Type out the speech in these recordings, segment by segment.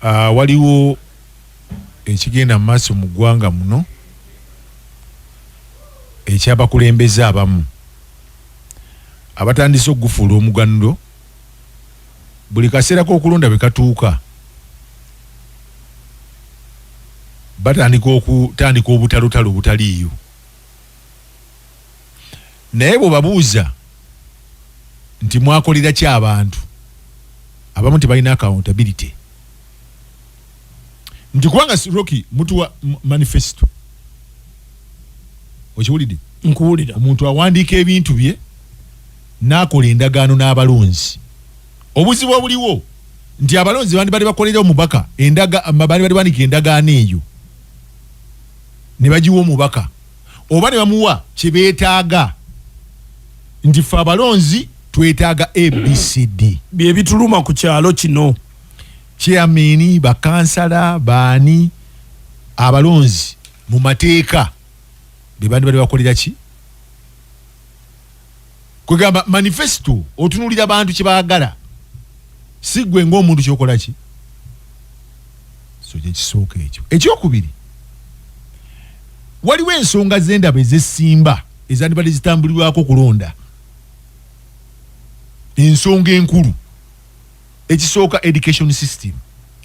waliwo ekigenda mu maaso mu ggwanga muno ekyabakulembeze abamu abatandise okugufuula omuganuro buli kaseera k'okulonda bwe katuuka batandika obutalotalo obutaliiyo naye bw'obabuuza nti mwakolera ki abantu abamu tebalina accountability nti kubanga Rockie mutuwa manifesto okiwulidde nkuwulira omuntu awandiika ebintu bye n'akola endagaano n'abalonzi obuzibu obuliwo nti abalonzi bali bakolera omubaka bali baandika endagaano eyo ne bagiwa omubaka oba ne bamuwa kye beetaaga nti ffe abalonzi twetaaga ABCD bye bituluma ku kyalo kino chairman bakansala baani abalonzi mu mateeka bebandi bali bakolera ki kugamba manifesto otunulira abantu kye baagala si gwe ng'omuntu kyokola ki so kye kisooka ekyo ekyokubiri waliwo ensonga z'endaba ez'essimba ezandibadde zitambulirwako kulonda ensonga enkulu ekisooka education system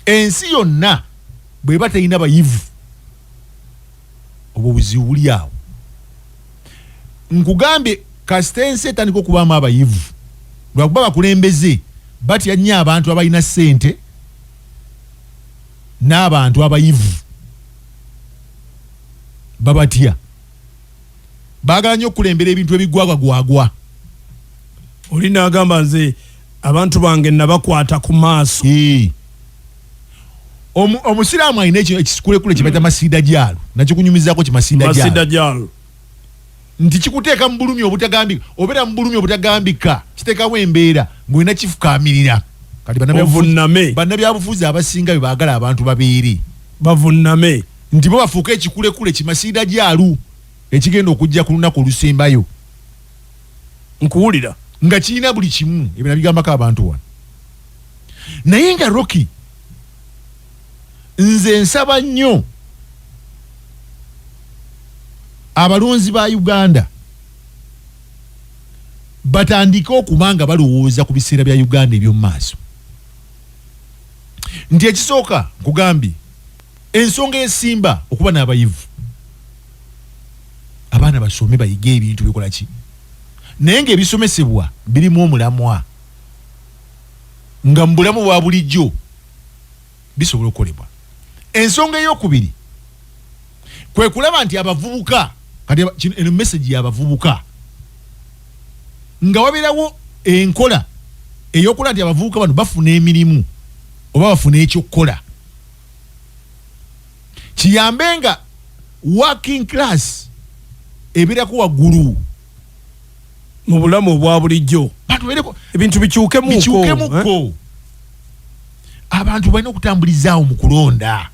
ensi yonna bweba terina bayivu obwo buzibu buli awo nkugambye kasita ensi etandika okubaamu abayivu lwakuba bakulembeze batya nnyo abantu abalina ssente n'abantu abayivu babatya baagala nnyo okukulembera ebintu ebigwagwagwagwa oli n'agamba nze abantu bange nabakwata ku maaso omusiraamu alina ekisikulekule kye bayita masiida gyalo nakyo kunyumizaako kimasiida gyalo nti kikuteeka mu bulumi obutagambika obeera mu bulumi obutagambika kiteekawo embeera ng'olina kifukaamirira kati bannabyabufuzi abasinga bye baagala abantu babeere bavunname nti bo bafuuka ekikulekule kimasiida gyalo ekigenda okujja ku lunaku olusembayo nkuwulira nga kirina buli kimu ebyo nabigambako abantu wano naye nga Rockie nze nsaba nnyo abalonzi ba Uganda batandike okuba nga balowooza ku biseera bya Uganda eby'omu maaso nti ekisooka nkugambye ensonga esimba okuba n'abayivu abaana basome bayige ebintu bikola ki naye ng'ebisomesebwa birimu omulamwa nga mu bulamu bwa bulijjo bisobola okukolebwa ensonga ey'okubiri kwe kulaba nti abavubuka kati eno message y'abavubuka nga wabeerawo enkola ey'okola nti abavubuka bano bafuna emirimu oba bafuna ekyokukola kiyambe nga working class ebeerako waggulu mu bulamu obwa bulijjo ebintu bikyukemuko abantu balina okutambulizaawo mu kulonda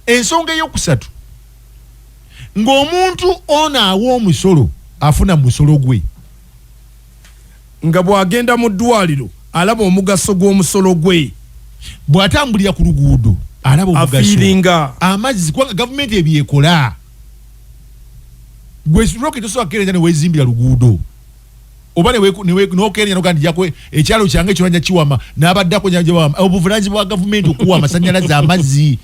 ensonga ey'okusatu ng'omuntu ono awa omusolo afuna musolo gwe nga bw'agenda mu ddwaliro alaba omugaso gw'omusolo gwe bw'atambulira ku luguudo alaba omugaso amazzi kubanga gavumenti ebyekola gwe Rockie tosobola kukeereza ne weezimbira luguudo oba n'okeereza n'ogaa nti jakwe ekyalo kyange ekiranja kiwama n'abaddako nyajawaama obuvunaanyizibwa bwa gavumenti okuwa amasannyalaze amazzi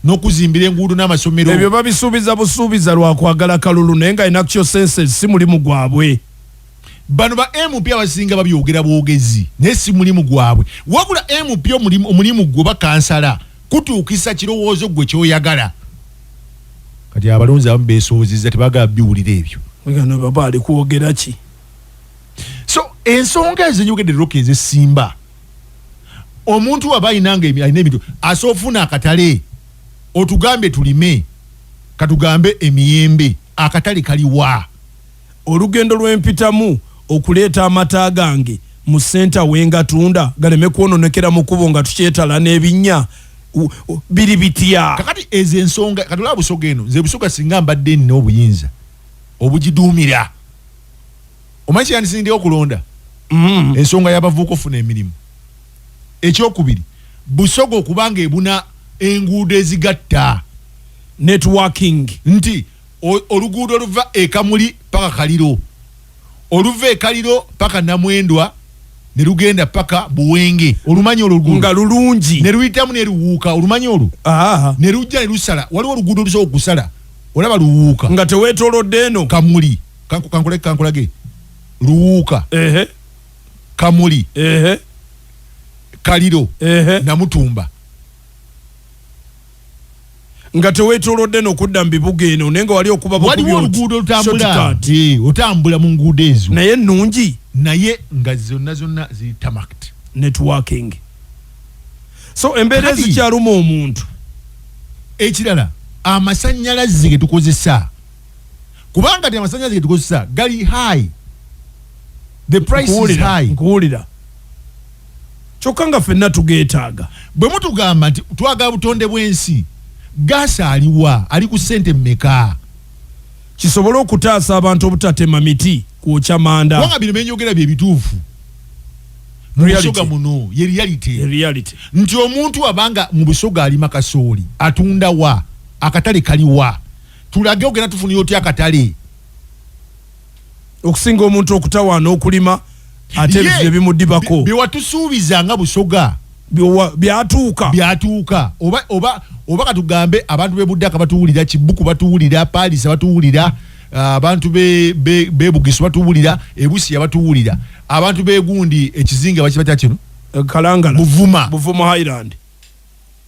n'okuzimbira enguudo n'amasomero ebyo babisuubiza busuubiza lwakwagala kalulu naye nga alina kyo sense si mulimu gwabwe bano ba MP abasinga babyogera bwogezi naye si mulimu gwabwe wabula MP omulimu gwe bakansala kutuukisa kirowoozo gwe kyoyagala kati abalonzi abamu beesoozezza tebagala biwulira ebyo gano baba ali kwogera ki so ensonga ezenyogedde Rockie ez'essimba omuntu aba alina ebintu asoofuna akatale otugambe tulime katugambe emiyembe akatale kaliwa olugendo lw'empitamu okuleeta amata gange mu senta wengatunda galeme kwononekera mu kubo nga tukyetala n'ebinnya biri bitya kakati ezo ensonga katula busoga eno nze busoga singa mbadde nina obuyinza obugiduumira omanyi yandisindira okulonda ensonga y'abavubuka ofuna emirimu ekyokubiri Busoga okubanga ebuna enguudo ezigatta networking nti oluguudo oluva ekamuli paka Kaliro oluva ekaliro paka Namwendwa ne lugenda paka Buwenge olumanyi oluguudo nga lulungi ne luyitamu ne luwuuka olumanyi olu ne lujja ne lusala waliwo oluguudo olusobola okusala olaba luwuuka nga teweetoolodde eno Kamuli kankulage luwuuka Kamuli Kaliro Namutumba nga teweetoolodde n'okudda mu bibuga eno naye nga wali okuba waliwo oluguudo otambula mu nguudo ezo naye nnungi naye nga zonna ziri tamaked networking so embeera ezikyaluma omuntu ekirala amasannyalaze ge tukozesa kubanga amasannyalaze ge tukozesa gali high the price is high nkuwulira kyokka nga ffenna tugeetaaga bwe mutugamba nti twagala butonde bw'ensi gaasa aliwa ali ku ssente mmeka kisobole okutaasa abantu obutatema miti kwokya manda kubanga bino byenjogera bye bituufu mu busoga muno ye reality nti omuntu abanga mu busoga alima kasooli atunda wa akatale kaliwa tulage ogenda tufunira otya akatale okusinga omuntu okutawaana okulima ate ebyo bimudibako byewatusuubiza nga busoga byatuuka oba katugambe abantu b'ebuddaka batuwulira Kibuku batuwulira Paris batuwulira abantu bebugisu batuwulira Ebusiya batuwulira abantu begundi ekizinga bakibata kino Kalangala Buvuma Highland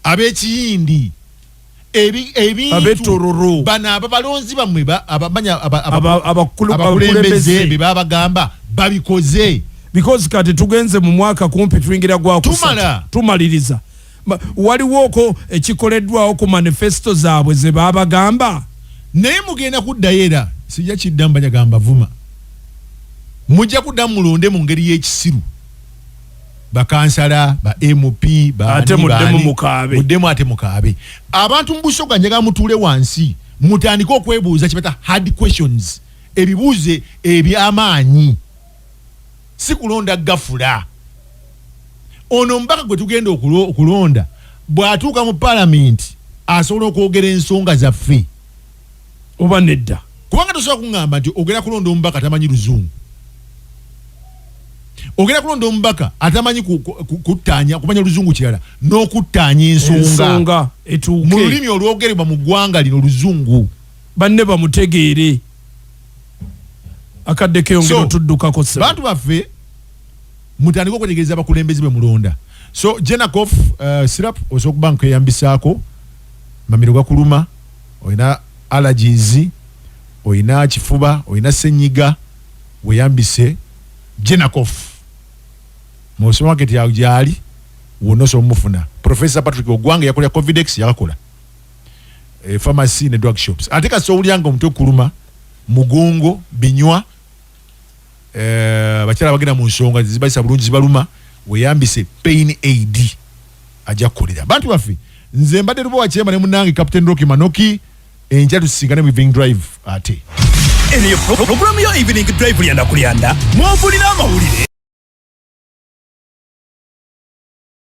ab'ekiyindi ebintu abetororo bana ababalonzi bamwe abamanya abakulembeze be babagamba babikoze because kati tugenze mu mwaka kumpi tuingira gwa tumaliriza waliwo ko ekikoleddwawo ku manifesto zaabwe ze babagamba naye mugenda kuddayo era sijja kiddamba nyagamba Vuma mujja kuddamu mulonde mu ngeri y'ekisiru bakansala ba MP ate muddemu ate mukaabe abantu mu busoga njaga mutuule wansi mutandika okwebuuza kibata hard questions ebibuuze eby'amaanyi si kulonda gafula ono mpaka gwe tugenda okulonda bw'atuuka mu parliament asobola okwogera ensonga zaffe oba nedda kubanga tosobola kuŋŋamba nti ogenda kulonda omubaka tamanyi luzungu ogenda kulonda omubaka atamanyi kuttaanya kumanya luzungu kirala n'okuttaanya ensonga etuuke mu lulimi olwogerebwa mu ggwanga lino luzungu banne bamutegeere akadde keyongera otuddukako bantu baffe mutandika okwetegereza abakulembeze bwe mulonda so Jenakof syrup osobola okuba nkweyambisaako mamiro gakuluma olina allergies olina kifuba olina senyiga weyambise Jenakof mu supermarket yawe gyali wonna osobola omufuna Professor Patrick Ogwange yakolera Covidex yakakola pharmacy ne drug shops ate kasowulyanga omutwe okuluma mugongo binywa bakyala bagenda mu nsonga zibayisa bulungi zibaluma weyambise pain aid ajja kukolera bantu baffe nze mbadde Lubowa Kyemba ne munnange Captain Rockie Manoki enkya tusisinkane mu evening drive ate eyo programu yo evening drive lyanda kulyanda mwovulira amawulire